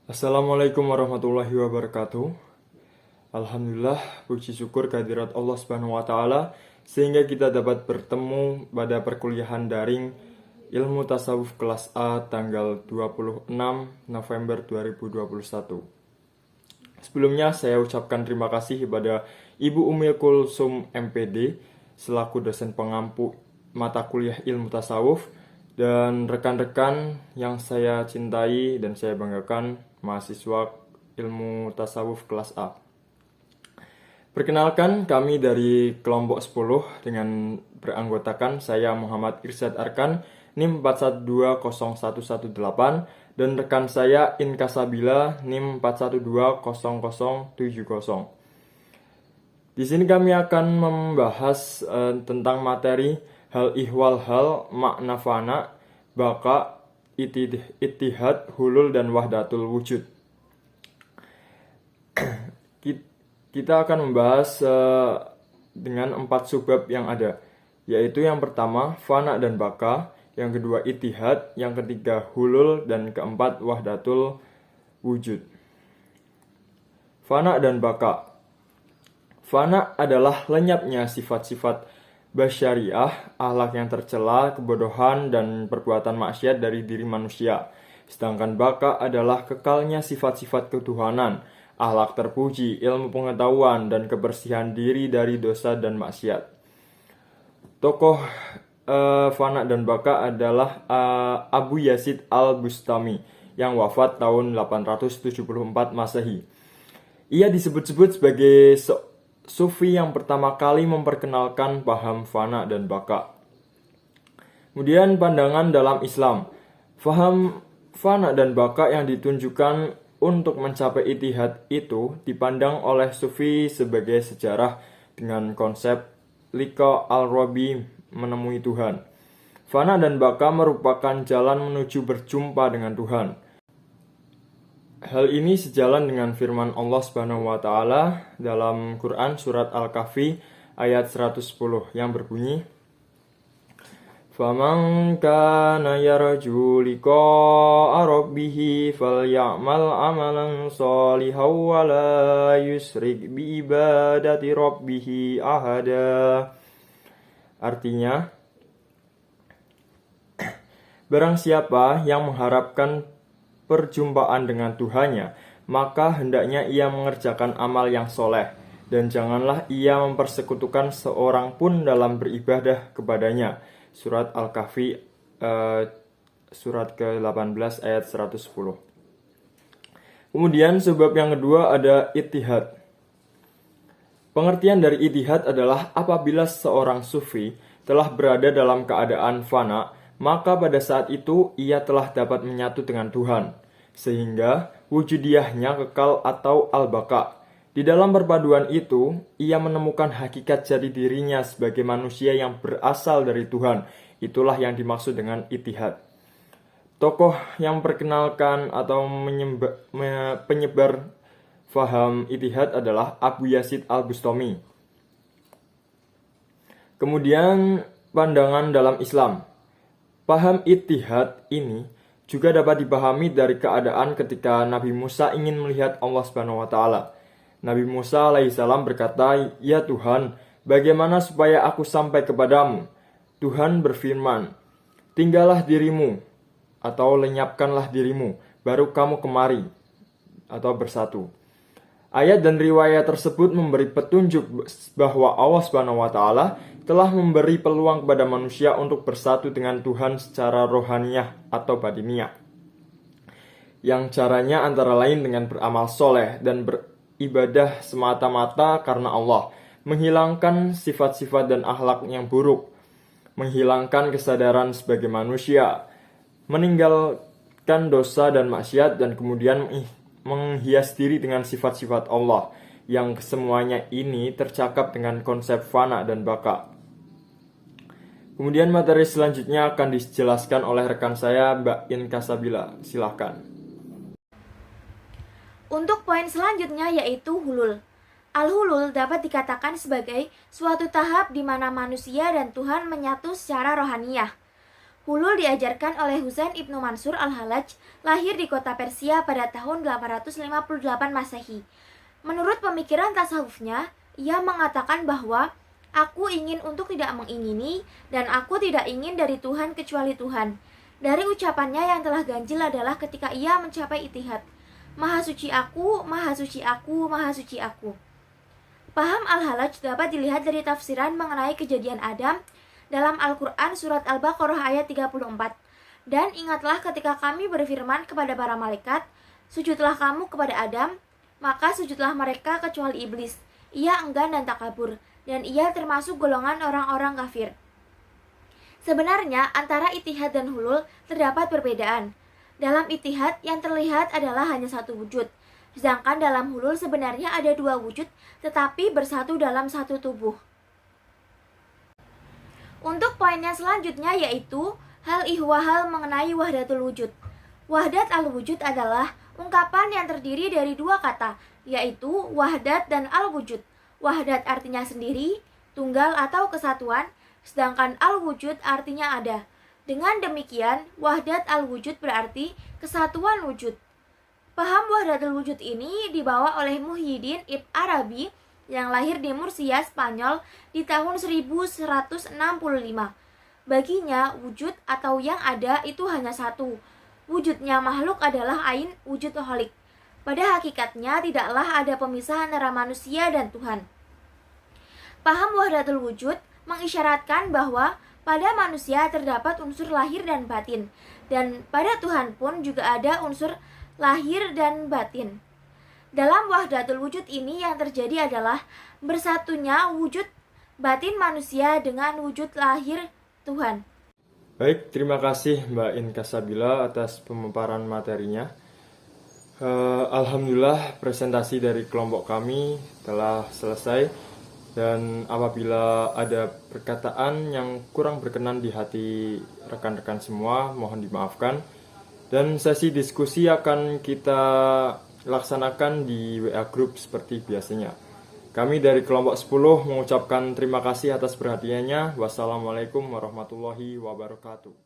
Assalamualaikum warahmatullahi wabarakatuh. Alhamdulillah, puji syukur kehadirat Allah Subhanahu wa taala sehingga kita dapat bertemu pada perkuliahan daring Ilmu Tasawuf kelas A tanggal 26 November 2021. Sebelumnya saya ucapkan terima kasih kepada Ibu Umil Kulsum MPD selaku dosen pengampu mata kuliah Ilmu Tasawuf dan rekan-rekan yang saya cintai dan saya banggakan, mahasiswa Ilmu Tasawuf kelas A. Perkenalkan, kami dari kelompok 10 dengan beranggotakan saya Muhammad Irsyad Arkan, NIM 41201118, dan rekan saya Inka Sabila, NIM 41200070. Di sini kami akan membahas tentang materi hal ihwal hal, makna fana, baka, ittihad, hulul, dan wahdatul wujud. Kita akan membahas dengan 4 subbab yang ada, yaitu yang pertama fana dan baka, yang kedua ittihad, yang ketiga hulul, dan keempat wahdatul wujud. Fana dan baka. Fana adalah lenyapnya sifat-sifat basyariah, akhlak yang tercela, kebodohan, dan perbuatan maksiat dari diri manusia. Sedangkan baka adalah kekalnya sifat-sifat ketuhanan, akhlak terpuji, ilmu pengetahuan, dan kebersihan diri dari dosa dan maksiat. Tokoh fana dan baka adalah Abu Yazid al-Bustami yang wafat tahun 874 Masehi. Ia disebut-sebut sebagai Sufi yang pertama kali memperkenalkan paham fana dan baka. Kemudian pandangan dalam Islam. Paham fana dan baka yang ditunjukkan untuk mencapai ittihad itu dipandang oleh Sufi sebagai sejarah dengan konsep liqa al-Rabi, menemui Tuhan. Fana dan baka merupakan jalan menuju berjumpa dengan Tuhan. Hal ini sejalan dengan firman Allah Subhanahu wa taala dalam Quran surat Al-Kahfi ayat 110 yang berbunyi, "Faman kana yarju liqa'a rabbih falya'mal 'amalan shalihan wa la yusyrik bi ibadati rabbih ahada." Artinya, barang siapa yang mengharapkan perjumpaan dengan Tuhannya, maka hendaknya ia mengerjakan amal yang soleh, dan janganlah ia mempersekutukan seorang pun dalam beribadah kepadanya. Surat Al-Kahfi surat ke-18 ayat 110. Kemudian sebab yang kedua ada ittihad. Pengertian dari ittihad adalah apabila seorang sufi telah berada dalam keadaan fana, maka pada saat itu ia telah dapat menyatu dengan Tuhan, sehingga wujudiahnya kekal atau al-baka. Di dalam perpaduan itu, ia menemukan hakikat jati dirinya sebagai manusia yang berasal dari Tuhan. Itulah yang dimaksud dengan ittihad. Tokoh yang perkenalkan atau penyebar faham ittihad adalah Abu Yazid al-Bustami. Kemudian pandangan dalam Islam. Paham ittihad ini juga dapat dipahami dari keadaan ketika Nabi Musa ingin melihat Allah Subhanahu wa taala. Nabi Musa alaihissalam berkata, "Ya Tuhan, bagaimana supaya aku sampai kepadamu?" Tuhan berfirman, "Tinggallah dirimu atau lenyapkanlah dirimu, baru kamu kemari atau bersatu." Ayat dan riwayat tersebut memberi petunjuk bahwa Allah Subhanahu wa taala telah memberi peluang kepada manusia untuk bersatu dengan Tuhan secara rohaniyah atau batiniah. Yang caranya antara lain dengan beramal soleh dan beribadah semata-mata karena Allah, menghilangkan sifat-sifat dan akhlak yang buruk, menghilangkan kesadaran sebagai manusia, meninggalkan dosa dan maksiat, dan kemudian menghias diri dengan sifat-sifat Allah, yang kesemuanya ini tercakap dengan konsep fana dan baka. Kemudian materi selanjutnya akan dijelaskan oleh rekan saya, Mbak Inka Sabila. Silahkan. Untuk poin selanjutnya yaitu hulul. Al-hulul dapat dikatakan sebagai suatu tahap di mana manusia dan Tuhan menyatu secara rohaniyah. Hulul diajarkan oleh Husain ibnu Mansur al-Hallaj, lahir di kota Persia pada tahun 858 Masehi. Menurut pemikiran tasawufnya, ia mengatakan bahwa aku ingin untuk tidak mengingini dan aku tidak ingin dari Tuhan kecuali Tuhan. Dari ucapannya yang telah ganjil adalah ketika ia mencapai itihad. Maha suci aku, maha suci aku, maha suci aku. Paham al-Hallaj dapat dilihat dari tafsiran mengenai kejadian Adam dalam Al-Quran surat Al-Baqarah ayat 34. Dan ingatlah ketika kami berfirman kepada para malaikat, sujudlah kamu kepada Adam, maka sujudlah mereka kecuali iblis. Ia enggan dan takabur, dan ia termasuk golongan orang-orang kafir. Sebenarnya antara itihad dan hulul terdapat perbedaan. Dalam itihad yang terlihat adalah hanya satu wujud, sedangkan dalam hulul sebenarnya ada dua wujud tetapi bersatu dalam satu tubuh. Untuk poinnya selanjutnya yaitu hal ihwahal mengenai wahdatul wujud. Wahdat al-wujud adalah ungkapan yang terdiri dari dua kata, yaitu wahdat dan al-wujud. Wahdat artinya sendiri, tunggal atau kesatuan, sedangkan al-wujud artinya ada. Dengan demikian, wahdat al-wujud berarti kesatuan wujud. Paham wahdatul wujud ini dibawa oleh Muhyiddin Ibn Arabi yang lahir di Murcia, Spanyol di tahun 1165. Baginya, wujud atau yang ada itu hanya satu. Wujudnya makhluk adalah ain wujud holik. Pada hakikatnya tidaklah ada pemisahan antara manusia dan Tuhan. Paham wahdatul wujud mengisyaratkan bahwa pada manusia terdapat unsur lahir dan batin, dan pada Tuhan pun juga ada unsur lahir dan batin. Dalam wahdatul wujud ini yang terjadi adalah bersatunya wujud batin manusia dengan wujud lahir Tuhan. Baik, terima kasih Mbak Inka Sabila atas pemaparan materinya. Alhamdulillah presentasi dari kelompok kami telah selesai, dan apabila ada perkataan yang kurang berkenan di hati rekan-rekan semua, mohon dimaafkan. Dan sesi diskusi akan kita laksanakan di WA Group seperti biasanya. Kami dari kelompok 10 mengucapkan terima kasih atas perhatiannya. Wassalamualaikum warahmatullahi wabarakatuh.